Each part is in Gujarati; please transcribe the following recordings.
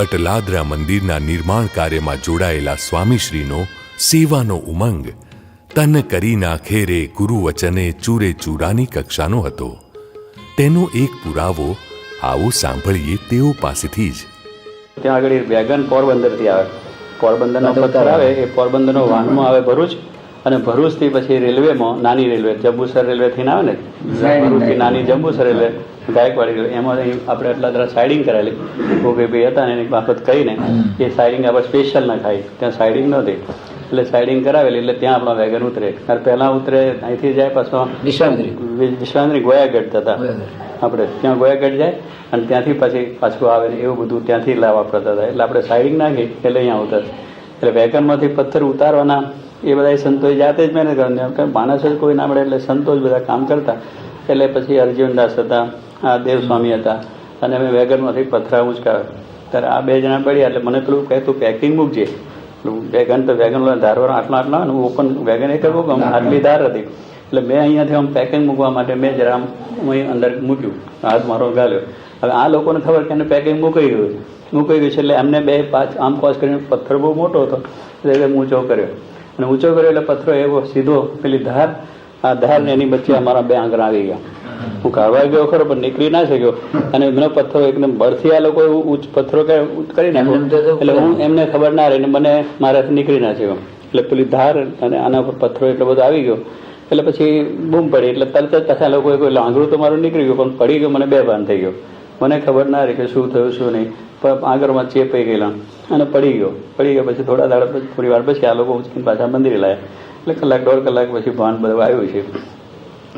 અટલાદરા મંદિરના નિર્માણ કાર્યમાં જોડાયેલા સ્વામીશ્રીનો સેવાનો ઉમંગ તન કરી નાખે રે ગુરુ વચને ચૂરે ચૂરાની કક્ષાનો હતો. તેનો એક પુરાવો આવો સાંભળીએ તેઓ પાસેથી જ. ત્યાં આગળ વેગન પોરબંદરથી આવે, પોરબંદરનો પથ્થર આવે એ પોરબંદરનો વાહનમાં આવે ભરૂચ, અને ભરૂચથી પછી રેલવેમાં નાની રેલવે જંબુસર રેલવેથી ના આવે ને, ભરૂચથી નાની જંબુસર રેલવે ગાયકવાડી રેલવે, એમાં આપણે અટલાદરા સાઇડિંગ કરાયેલી. ભોગીભાઈ હતા ને એની બાબત કહીને એ સાઇડિંગ આપણે સ્પેશિયલ ના ખાઈ, ત્યાં સાઇડિંગ નહોતી એટલે સાઇડિંગ કરાવેલી, એટલે ત્યાં આપણા વેગન ઉતરે. પહેલાં ઉતરે અહીંથી જાય પાછો વિશ્વામિત્રી ગોયાગઢ થતા આપણે ત્યાં ગોયાગઢ જાય અને ત્યાંથી પછી પાછું આવે ને એવું બધું ત્યાંથી લાવવા પડતા હતા. એટલે આપણે સાઇડિંગ નાખી એટલે અહીંયા ઉતર. એટલે વેગનમાંથી પથ્થર ઉતારવાના એ બધા સંતોએ જાતે જ મહેનત કરવાની, માણસ જ કોઈ ના મળે એટલે સંતો જ બધા કામ કરતા. એટલે પછી અર્જુનદાસ હતા, આ દેવસ્વામી હતા, અને અમે વેગનમાંથી પથ્થરા ઉંચકાવે. ત્યારે આ બે જણા પડ્યા એટલે મને પેલું કહે તું પેકિંગ મૂકજે. વેગન તો વેગન ધારવાળા આટલા આટલા અને ઓપન વેગન એક જ આટલી ધાર હતી. એટલે મેં અહીંયાથી આમ પેકિંગ મૂકવા માટે મેં જરા આમ અહીં અંદર મૂક્યું, હાથ મારો ગાલ્યો. હવે આ લોકોને ખબર કે એને પેકિંગ મૂકાઈ ગયું છે, એટલે એમને બે પાંચ આમ કોસ કરીને પથ્થર બહુ મોટો હતો એટલે ઊંચો કર્યો, અને ઊંચો કર્યો એટલે પથ્થરો એવો સીધો પેલી ધાર, આ ધાર ને એની વચ્ચે અમારા બે આંગળા આવી ગયા. હું કાઢવા ગયો ખરો પણ નીકળી ના શક્યો, અને એમનો પથ્થરો એકદમ બળથી આ લોકો પથ્થરો કરી નાખ્યો. એટલે હું એમને ખબર ના રહી ને મને મારાથી નીકળી ના શક્યો. એટલે પેલી ધાર અને આના પર પથ્થરો એટલો બધો આવી ગયો એટલે પછી બૂમ પડી. એટલે તરત જ પાછા લોકોએ કોઈ લાંગડું તો મારું નીકળી ગયું પણ પડી ગયો, મને બે ભાન થઈ ગયો. મને ખબર ના રહી કે શું થયું શું નહીં, પણ આગળમાં ચેપાઈ ગયેલા અને પડી ગયો. પછી થોડા દાડા પછી થોડી વાર પછી આ લોકો ઉચકીને પાછા મંદિરે લાવ્યા. એટલે કલાક દોઢ કલાક પછી ભાન બધું આવ્યું છે.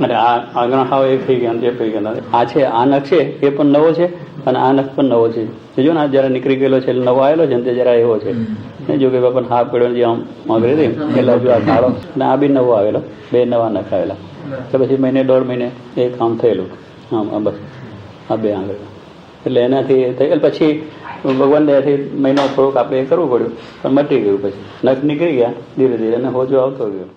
અને આ આગળ હાવ એ થઈ ગયા જે થઈ ગયા. આ છે આ નખ છે એ પણ નવો છે, અને આ નખ પણ નવો છે. જો ને આ જરા નીકળી ગયેલો છે એટલે નવો આવેલો છે ને તે જરા એવો છે. જો કે બાપા હાફ પડ્યો જે આમ માગરી હતી એટલે હજુ આ કાળો અને આ બી નવો આવેલો, બે નવા નખ આવેલા. એટલે પછી મહિને દોઢ મહિને એ કામ થયેલું. આમ બસ આ બે આગળ એટલે એનાથી થઈ પછી ભગવાન દયાથી મહિનો થોડુંક આપણે એ કરવું પડ્યું પણ મટી ગયું. પછી નખ નીકળી ગયા ધીરે ધીરે અને હોજો આવતો ગયો.